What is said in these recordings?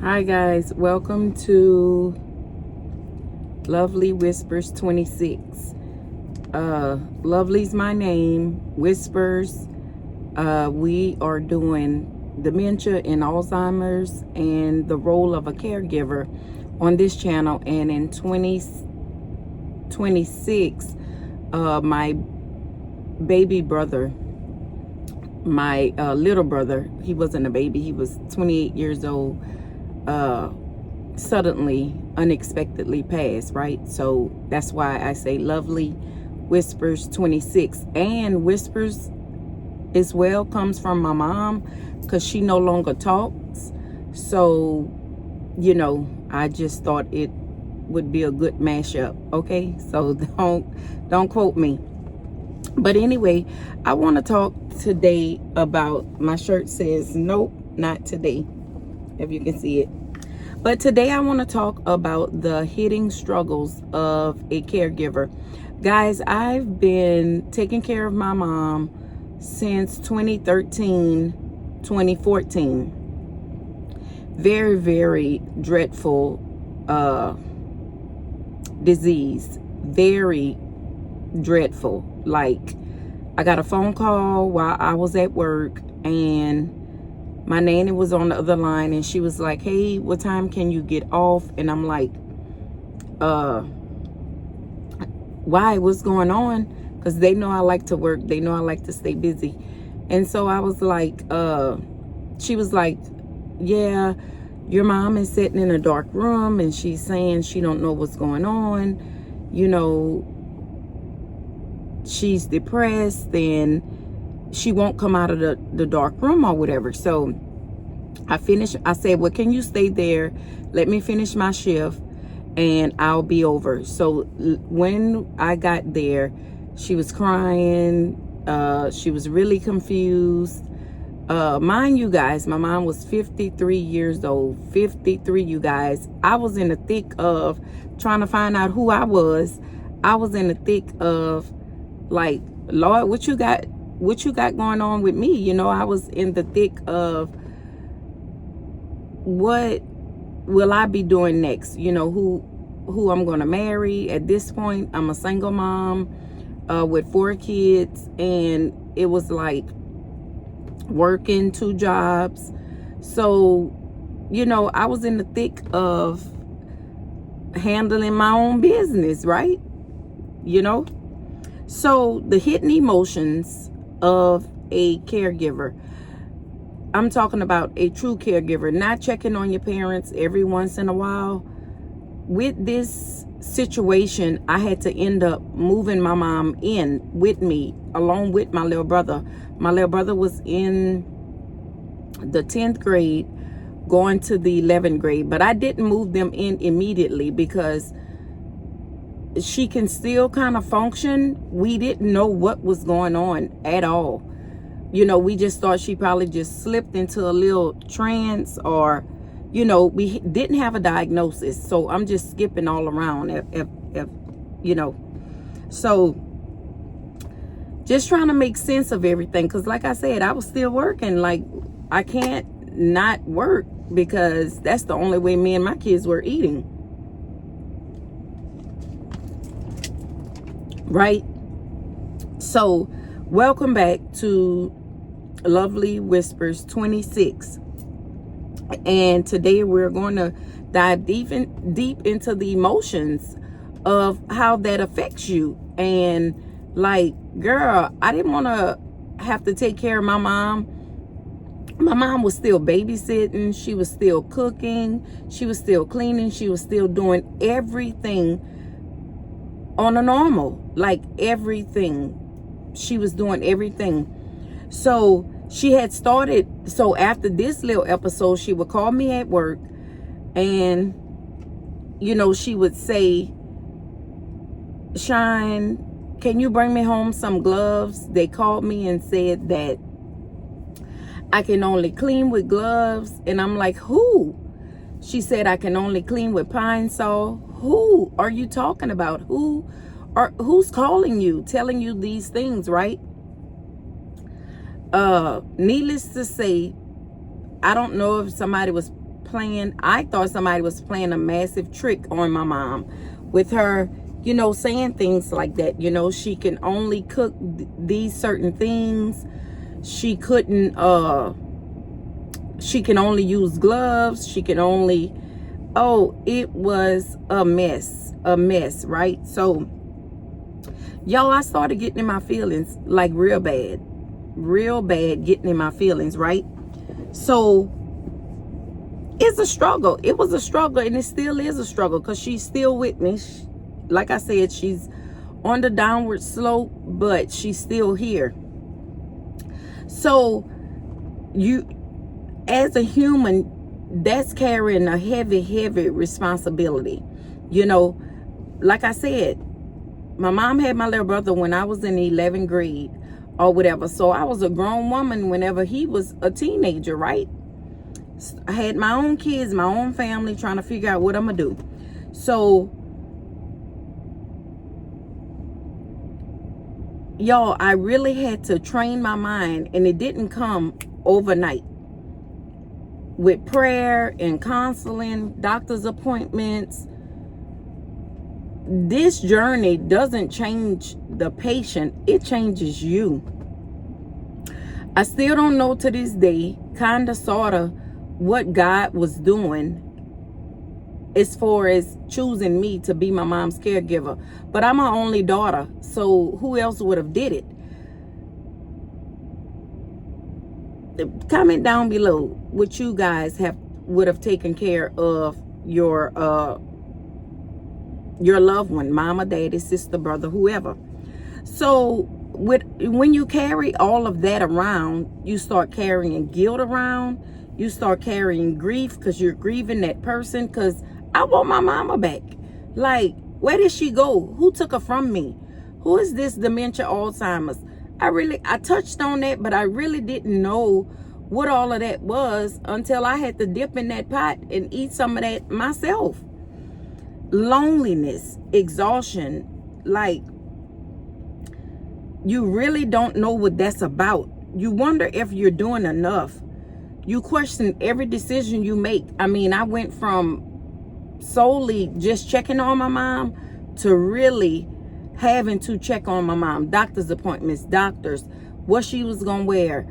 Hi guys, welcome to Lovely Whispers 26. Lovely's my name. Whispers. We are doing dementia and Alzheimer's and the role of a caregiver on this channel. And in 2026, my baby brother, my little brother, he wasn't a baby, he was 28 years old, suddenly, unexpectedly passed, right? So that's why I say Lovely Whispers 26. And Whispers as well comes from my mom, because she no longer talks. So, I just thought it would be a good mashup. Okay, so don't quote me. But anyway, I want to talk today about, my shirt says nope, not today, if you can see it. But today I want to talk about the hidden struggles of a caregiver. Guys, I've been taking care of my mom since 2013, 2014. Very, very dreadful disease. Very dreadful. Like, I got a phone call while I was at work, and my nanny was on the other line, and she was like, hey, what time can you get off? And I'm like, why? What's going on? Because they know I like to work. They know I like to stay busy. And so I was like, she was like, yeah, your mom is sitting in a dark room, and she's saying she don't know what's going on. She's depressed, and she won't come out of the dark room or whatever. So I said, well, can you stay there? Let me finish my shift and I'll be over. So when I got there, she was crying. She was really confused. Mind you guys, my mom was 53 years old. 53, you guys. I was in the thick of trying to find out who I was. I was in the thick of, like, Lord, what you got going on with me? I was in the thick of, what will I be doing next? Who I'm gonna marry. At this point, I'm a single mom with 4 kids, and it was like working 2 jobs. So I was in the thick of handling my own business, right? So the hidden emotions of a caregiver. I'm talking about a true caregiver, not checking on your parents every once in a while. With this situation, I had to end up moving my mom in with me, along with my little brother. My little brother was in the 10th grade, going to the 11th grade, but I didn't move them in immediately because she can still kind of function. We didn't know what was going on at all. We just thought she probably just slipped into a little trance, or, we didn't have a diagnosis. So I'm just skipping all around. So just trying to make sense of everything. Because like I said, I was still working. Like, I can't not work, because that's the only way me and my kids were eating. Right? So welcome back to Lovely Whispers 26. And today we're going to dive deep into the emotions of how that affects you. And like, girl, I didn't want to have to take care of my mom. My mom was still babysitting. She was still cooking. She was still cleaning. She was still doing everything on a normal, like everything. She was doing everything. So she had started. So after this little episode, she would call me at work, and she would say, Shine, can you bring me home some gloves? They called me and said that I can only clean with gloves. And I'm like, who? She said, I can only clean with Pine Sol. Who are you talking about? Who's calling you, telling you these things, right? Needless to say, I don't know if somebody was playing, I thought somebody was playing a massive trick on my mom with her, you know, saying things like that. You know, she can only cook these certain things. She couldn't, she can only use gloves. She can only, oh, it was a mess, right? So, y'all, I started getting in my feelings, like real bad, getting in my feelings, right? So, it's a struggle. It was a struggle, and it still is a struggle, because she's still with me. Like I said, she's on the downward slope, but she's still here. So, you, as a human, that's carrying a heavy responsibility. You know, like I said, my mom had my little brother when I was in the 11th grade or whatever. So I was a grown woman whenever he was a teenager, right? I had my own kids, my own family, trying to figure out what I'm going to do. So, y'all, I really had to train my mind, and it didn't come overnight. With prayer and counseling, doctor's appointments, this journey doesn't change the patient, it changes you. I still don't know to this day, kind of, sort of, what God was doing as far as choosing me to be my mom's caregiver. But I'm her only daughter, so who else would have did it? Comment down below what you guys would have taken care of your loved one, mama, daddy, sister, brother, whoever. So when you carry all of that around, you start carrying guilt around. You start carrying grief because you're grieving that person. Because I want my mama back. Like, where did she go? Who took her from me? Who is this dementia, Alzheimer's? I touched on that, but I really didn't know what all of that was until I had to dip in that pot and eat some of that myself. Loneliness, exhaustion, like, you really don't know what that's about. You wonder if you're doing enough. You question every decision you make. I mean, I went from solely just checking on my mom to really having to check on my mom. Doctor's appointments, doctors, what she was gonna wear,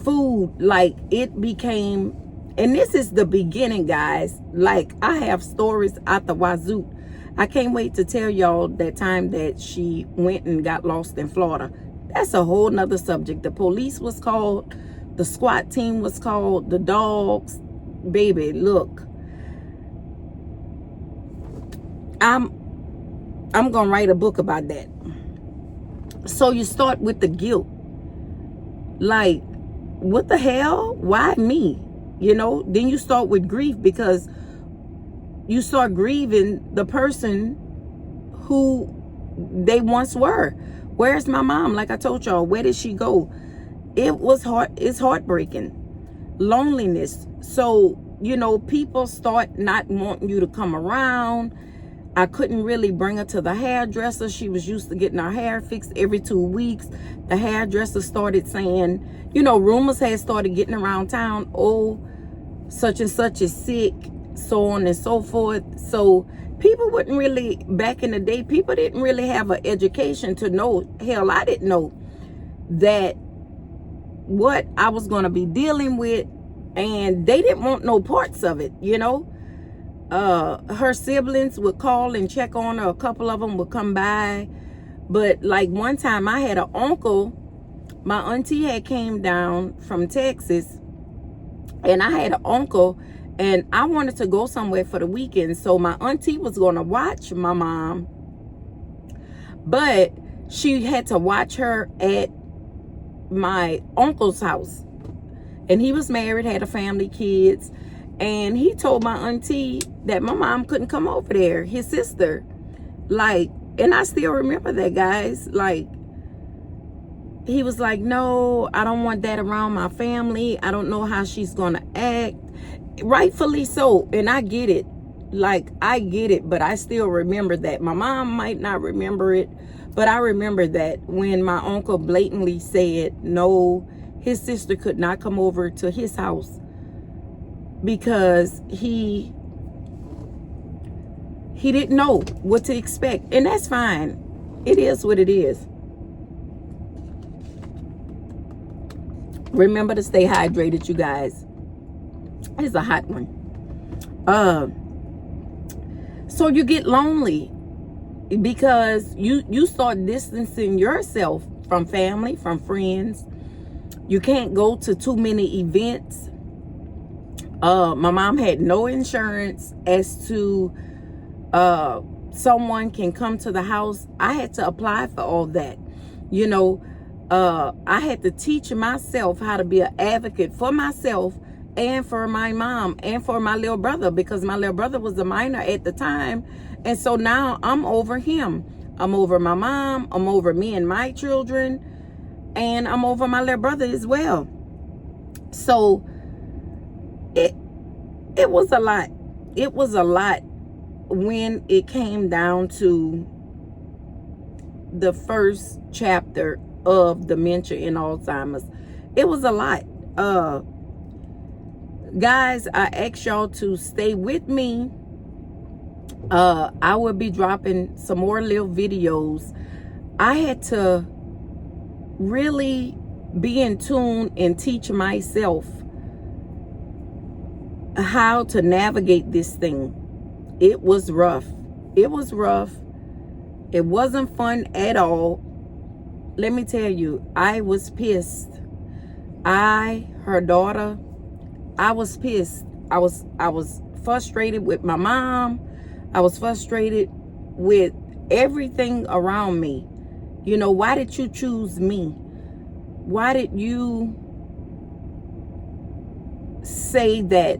food. Like, it became, and this is the beginning, guys. Like, I have stories out the wazoo. I can't wait to tell y'all that time that she went and got lost in Florida. That's a whole nother subject. The police was called, the SWAT team was called, the dogs. Baby, look, I'm gonna write a book about that. So you start with the guilt. Like, what the hell? Why me? You know, then you start with grief, because you start grieving the person who they once were. Where's my mom? Like I told y'all, where did she go? It was hard. It's heartbreaking. Loneliness. So, you know, people start not wanting you to come around. I couldn't really bring her to the hairdresser. She was used to getting her hair fixed every 2 weeks. The hairdresser started saying, you know, rumors had started getting around town. Oh, such and such is sick, so on and so forth. So people wouldn't really, back in the day, people didn't really have an education to know. Hell, I didn't know that what I was going to be dealing with, and they didn't want no parts of it, you know. Her siblings would call and check on her. A couple of them would come by. But like one time I had an uncle, my auntie had came down from Texas, and I had an uncle, and I wanted to go somewhere for the weekend. So my auntie was going to watch my mom, but she had to watch her at my uncle's house. And he was married, had a family, kids. And he told my auntie that my mom couldn't come over there, his sister. Like, and I still remember that, guys. Like, he was like, no, I don't want that around my family. I don't know how she's going to act. Rightfully so. And I get it. Like, I get it. But I still remember that. My mom might not remember it. But I remember that when my uncle blatantly said, no, his sister could not come over to his house. because he didn't know what to expect. And that's fine. It is what it is. Remember to stay hydrated, you guys. It's a hot one. So you get lonely because you start distancing yourself from family, from friends. You can't go to too many events. My mom had no insurance as to someone can come to the house. I had to apply for all that. You know, I had to teach myself how to be an advocate for myself and for my mom and for my little brother, because my little brother was a minor at the time. And so now I'm over him. I'm over my mom. I'm over me and my children. And I'm over my little brother as well. So it was a lot. It was a lot when it came down to the first chapter of dementia and Alzheimer's. It was a lot. Guys, I ask y'all to stay with me. I will be dropping some more little videos. I had to really be in tune and teach myself how to navigate this thing. It was rough. It was rough. It wasn't fun at all. Let me tell you, I was pissed. Her daughter, I was pissed. I was frustrated with my mom. I was frustrated with everything around me. You know, why did you choose me? Why did you say that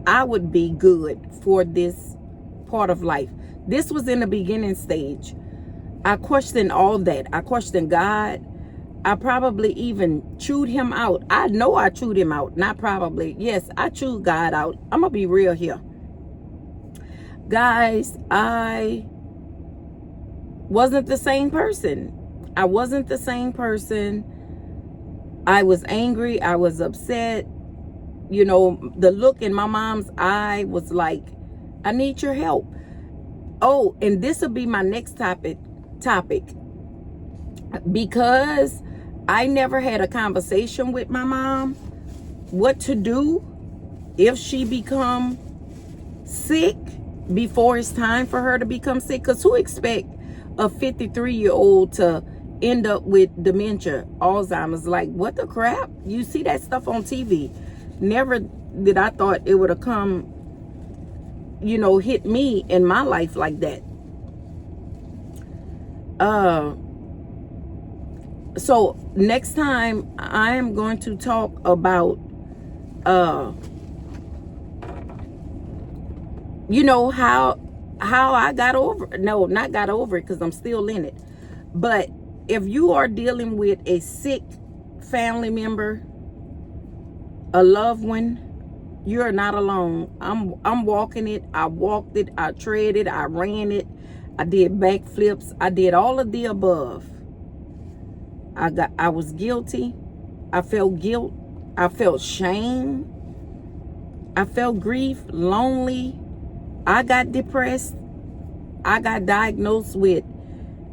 I would be good for this part of life? This was in the beginning stage. I questioned all that. I questioned God. I probably even chewed him out. I know I chewed him out. Not probably. Yes, I chewed God out. I'm going to be real here. Guys, I wasn't the same person. I wasn't the same person. I was angry. I was upset. You know, the look in my mom's eye was like, I need your help. Oh, and this will be my next topic. Because I never had a conversation with my mom what to do if she become sick before it's time for her to become sick. Because who expect a 53-year-old to end up with dementia, Alzheimer's? Like, what the crap? You see that stuff on TV. Never did I thought it would have come, you know, hit me in my life like that. So next time I am going to talk about, you know, how I got over, no, not got over it, because I'm still in it. But if you are dealing with a sick family member, a loved one, you're not alone. I'm walking it. I walked it. I tread it. I ran it. I did backflips. I did all of the above. I was guilty. I felt guilt. I felt shame. I felt grief, lonely. I got depressed. I got diagnosed with,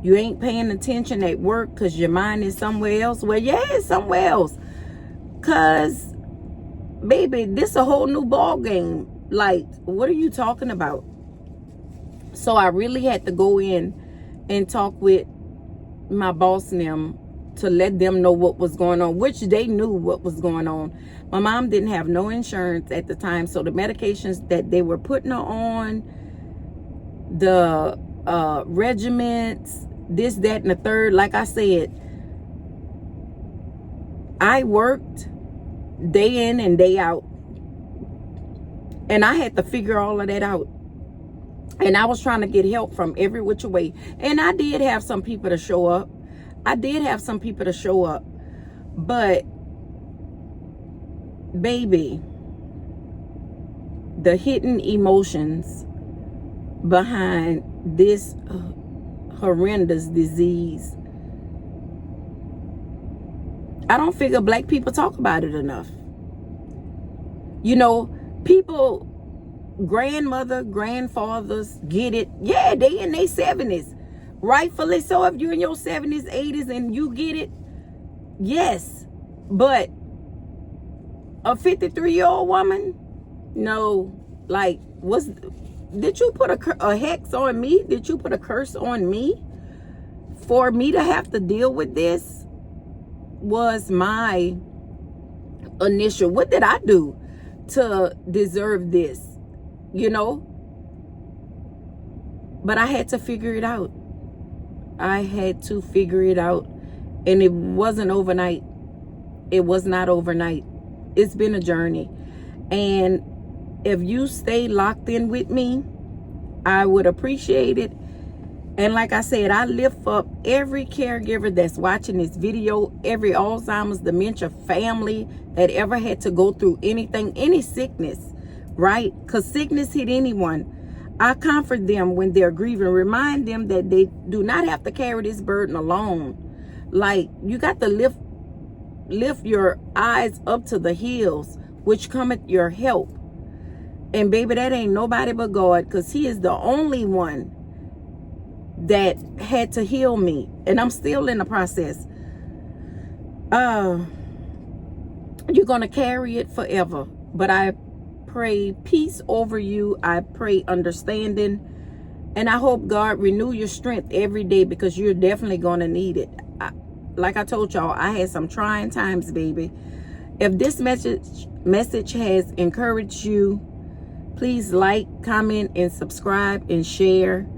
you ain't paying attention at work because your mind is somewhere else. Well, yeah, it's somewhere else. Because, baby, this is a whole new ball game. Like, what are you talking about? So I really had to go in and talk with my boss and them to let them know what was going on, which they knew what was going on. My mom didn't have no insurance at the time, so the medications that they were putting her on, the regimens, this, that, and the third, like I said, I worked day in and day out, and I had to figure all of that out. And I was trying to get help from every which way. And I did have some people to show up. But, baby, the hidden emotions behind this horrendous disease, I don't figure black people talk about it enough. You know, People, grandmother, grandfathers get it. Yeah, they in their 70s. Rightfully so. If you're in your 70s, 80s, and you get it, yes. But a 53-year-old woman, no. Like, did you put a hex on me? Did you put a curse on me for me to have to deal with this? Was my initial, what did I do to deserve this? You know? But I had to figure it out. I had to figure it out. And it wasn't overnight. It was not overnight. It's been a journey. And if you stay locked in with me, I would appreciate it. And like I said, I lift up every caregiver that's watching this video, every Alzheimer's, dementia family that ever had to go through anything, any sickness, right? Because sickness hit anyone. I comfort them when they're grieving, remind them that they do not have to carry this burden alone. Like, you got to lift your eyes up to the hills, which cometh your help. And baby, that ain't nobody but God, because he is the only one that had to heal me. And I'm still in the process. You're going to carry it forever. But I pray peace over you. I pray understanding. And I hope God renew your strength every day, because you're definitely going to need it. Like I told y'all, I had some trying times, baby. If this message has encouraged you, please like, comment, and subscribe and share.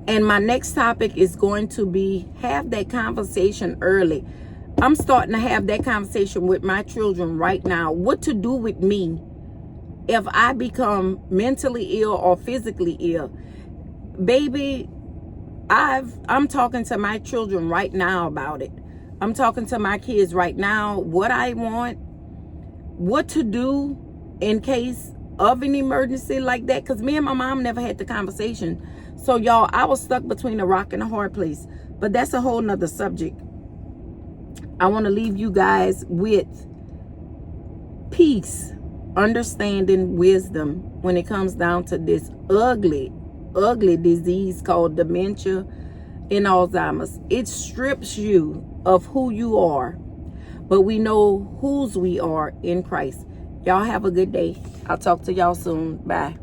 And my next topic is going to be have that conversation early. I'm starting to have that conversation with my children right now. What to do with me if I become mentally ill or physically ill. Baby, I'm talking to my children right now about it. I'm talking to my kids right now what I want, what to do in case of an emergency like that. Because me and my mom never had the conversation. So y'all, I was stuck between a rock and a hard place. But that's a whole nother subject. I want to leave you guys with peace, understanding, wisdom when it comes down to this ugly disease called dementia and Alzheimer's. It strips you of who you are, but we know whose we are in Christ. Y'all have a good day. I'll talk to y'all soon. Bye.